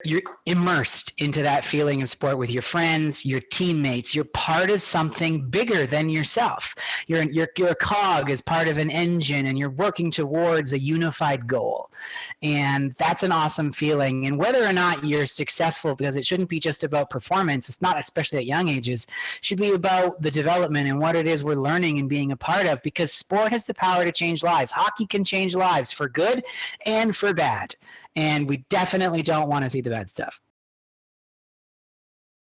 You're immersed into that feeling of sport with your friends, your teammates. You're part of something bigger than yourself. You're a cog as part of an engine, and you're working towards a unified goal. And that's an awesome feeling. And whether or not you're successful, because it shouldn't be just about performance, it's not, especially at young ages, it should be about the development and what it is we're learning and being a part of, because sport has the power to change lives. Hockey can change lives for good and for bad. And we definitely don't want to see the bad stuff.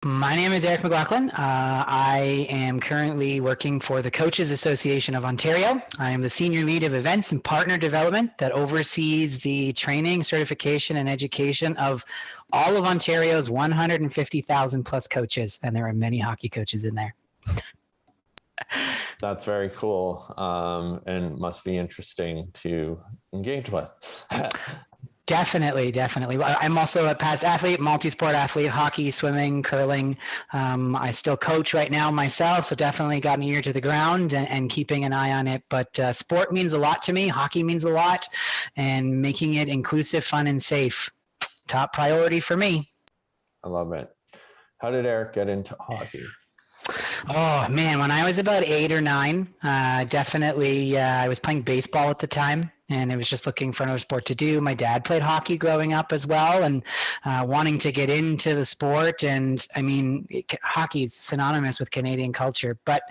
My name is Eric McLoughlin. I am currently working for the Coaches Association of Ontario. I am the Senior Lead of Events and Partner Development that oversees the training, certification, and education of all of Ontario's 150,000 plus coaches, and there are many hockey coaches in there. That's very cool, and must be interesting to engage with. Definitely. I'm also a past athlete, multi-sport athlete, hockey, swimming, curling. I still coach right now myself, so definitely got an ear to the ground and keeping an eye on it. But sport means a lot to me. Hockey means a lot, and making it inclusive, fun, and safe, top priority for me. I love it. How did Eric get into hockey? Oh man, when I was about 8 or 9, definitely I was playing baseball at the time, and I was just looking for another sport to do. My dad played hockey growing up as well, and wanting to get into the sport. And I mean, hockey is synonymous with Canadian culture, but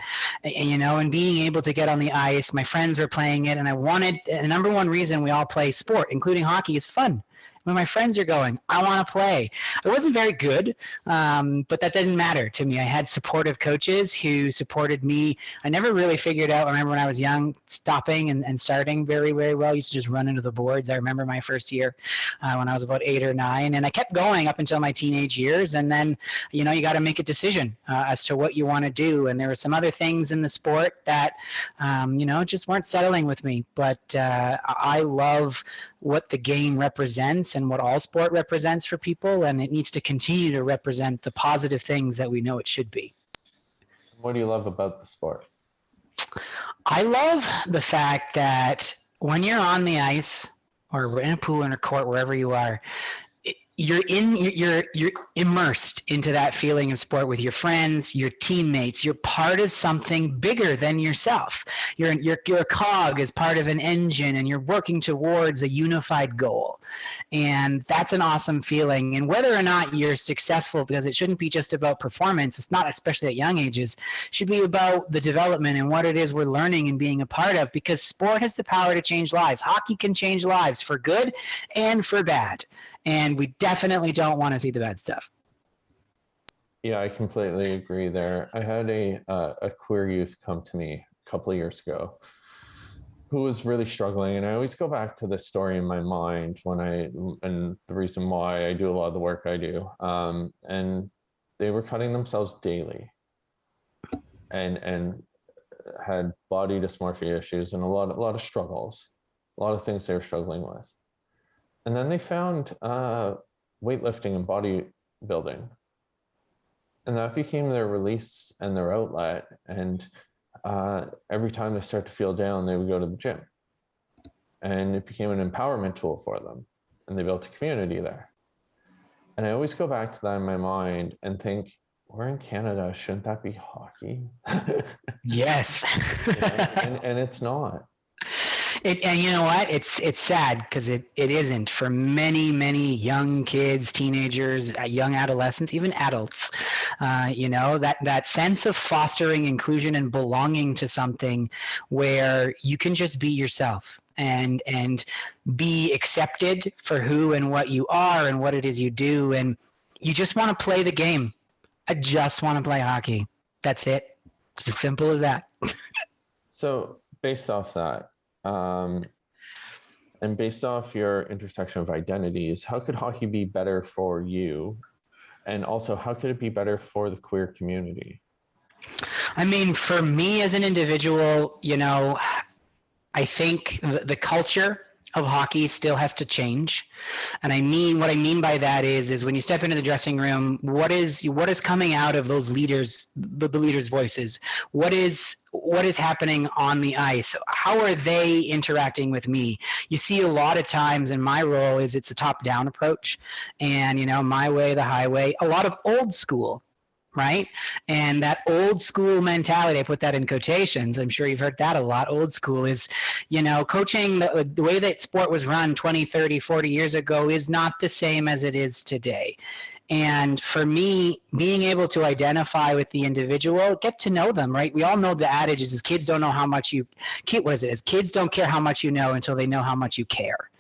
and being able to get on the ice, my friends were playing it, and I wanted, the number one reason we all play sport, including hockey, is fun. When my friends are going, I want to play. I wasn't very good, but that didn't matter to me. I had supportive coaches who supported me. I never really figured out, I remember when I was young, stopping and starting very, very well. I used to just run into the boards. I remember my first year when I was about 8 or 9, and I kept going up until my teenage years. And then, you got to make a decision as to what you want to do. And there were some other things in the sport that, just weren't settling with me. But I love what the game represents and what all sport represents for people, and it needs to continue to represent the positive things that we know it should be. What do you love about the sport? I love the fact that when you're on the ice or in a pool, in a court, wherever you are, you're immersed into that feeling of sport with your friends, your teammates. You're part of something bigger than yourself. You're a cog as part of an engine, and you're working towards a unified goal. And that's an awesome feeling. And whether or not you're successful, because it shouldn't be just about performance, it's not, especially at young ages, it should be about the development and what it is we're learning and being a part of, because sport has the power to change lives. Hockey can change lives for good and for bad. And we definitely don't want to see the bad stuff. Yeah, I completely agree there. I had a queer youth come to me a couple of years ago who was really struggling. And I always go back to this story in my mind and the reason why I do a lot of the work I do. And they were cutting themselves daily and had body dysmorphia issues and a lot of struggles, a lot of things they were struggling with. And then they found weightlifting and bodybuilding. And that became their release and their outlet. And every time they start to feel down, they would go to the gym. And it became an empowerment tool for them. And they built a community there. And I always go back to that in my mind and think, we're in Canada, shouldn't that be hockey? Yes. and it's not. And you know what? It's sad because it isn't for many, many young kids, teenagers, young adolescents, even adults. That sense of fostering inclusion and belonging to something where you can just be yourself and be accepted for who and what you are and what it is you do. And you just want to play the game. I just want to play hockey. That's it. It's as simple as that. So based off that, and based off your intersection of identities, how could hockey be better for you? And also, how could it be better for the queer community? I mean, for me as an individual, I think the culture of hockey still has to change. And what I mean by that is when you step into the dressing room, what is coming out of those leaders, the leaders' voices? What is happening on the ice? How are they interacting with me? You see a lot of times in my role is it's a top-down approach, and my way, the highway, a lot of old school, right? And that old school mentality, I put that in quotations, I'm sure you've heard that a lot. Old school is, coaching, the way that sport was run 20, 30, 40 years ago is not the same as it is today. And for me, being able to identify with the individual, get to know them, right? We all know the adage is kids don't know how much kids don't care how much you know until they know how much you care.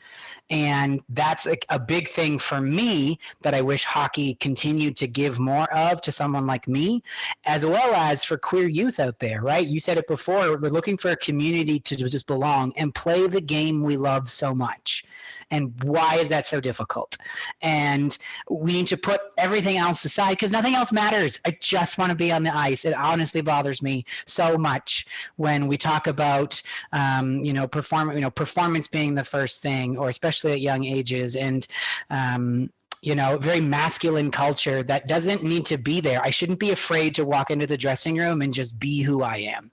And that's a big thing for me that I wish hockey continued to give more of to someone like me, as well as for queer youth out there, right? You said it before, we're looking for a community to just belong and play the game we love so much. And why is that so difficult? And we need to put everything else aside because nothing else matters. I just want to be on the ice. It honestly bothers me so much when we talk about, performance being the first thing, or especially at young ages, and very masculine culture that doesn't need to be there. I shouldn't be afraid to walk into the dressing room and just be who I am.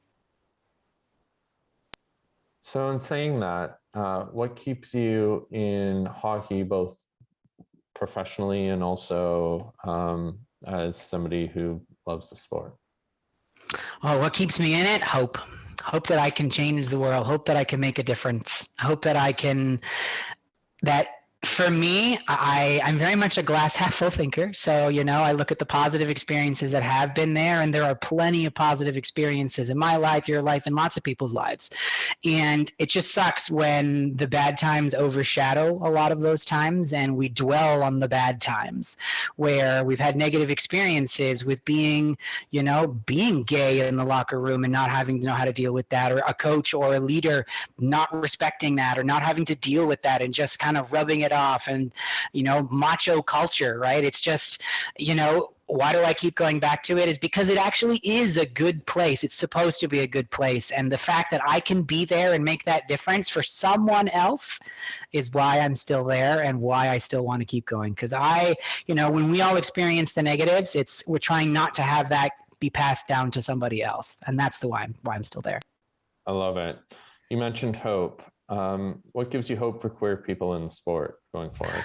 So in saying that, what keeps you in hockey, both professionally and also as somebody who loves the sport? Oh, what keeps me in it? Hope. Hope that I can change the world. Hope that I can make a difference. Hope that I can, for me, I'm very much a glass half full thinker. So, I look at the positive experiences that have been there, and there are plenty of positive experiences in my life, your life, and lots of people's lives. And it just sucks when the bad times overshadow a lot of those times, and we dwell on the bad times where we've had negative experiences with being gay in the locker room and not having to know how to deal with that, or a coach or a leader not respecting that, or not having to deal with that and just kind of rubbing it off. And macho culture, right? It's just why do I keep going back to it is because it actually is a good place. It's supposed to be a good place, and the fact that I can be there and make that difference for someone else is why I'm still there and why I still want to keep going. Because when we all experience the negatives, we're trying not to have that be passed down to somebody else, and that's why I'm still there. I love it. You mentioned hope. What gives you hope for queer people in the sport going forward?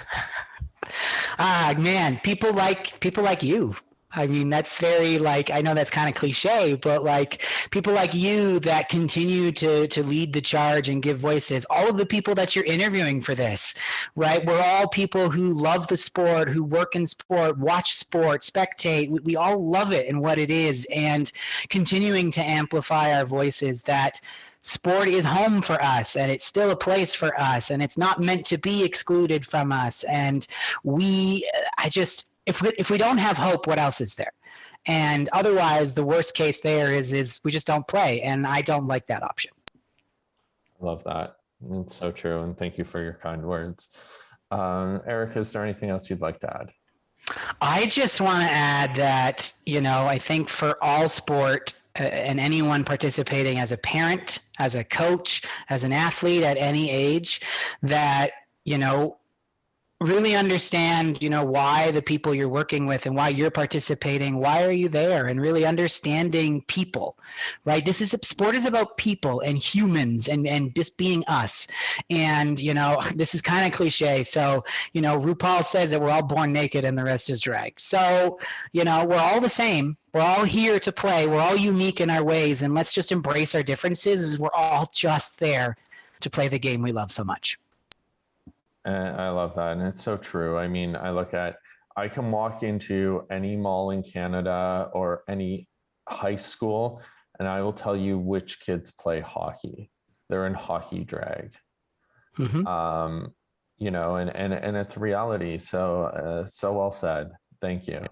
Man, people like you. I mean, that's very, I know that's kind of cliche, but people like you that continue to lead the charge and give voices. All of the people that you're interviewing for this, right? We're all people who love the sport, who work in sport, watch sport, spectate. We all love it and what it is, and continuing to amplify our voices that sport is home for us, and it's still a place for us, and it's not meant to be excluded from us. And if we don't have hope, what else is there? And otherwise, the worst case there is we just don't play, and I don't like that option. I love that. It's so true, and thank you for your kind words. Eric, is there anything else you'd like to add? I just want to add that, I think for all sport, and anyone participating as a parent, as a coach, as an athlete at any age, that, really understand, why the people you're working with and why you're participating, why are you there, and really understanding people, right? Sport is about people and humans and just being us. And, this is kind of cliche. So, RuPaul says that we're all born naked and the rest is drag. So, we're all the same. We're all here to play. We're all unique in our ways. And let's just embrace our differences, as we're all just there to play the game we love so much. I love that. And it's so true. I mean, I can walk into any mall in Canada or any high school, and I will tell you which kids play hockey. They're in hockey drag. Mm-hmm. And it's reality. So well said. Thank you.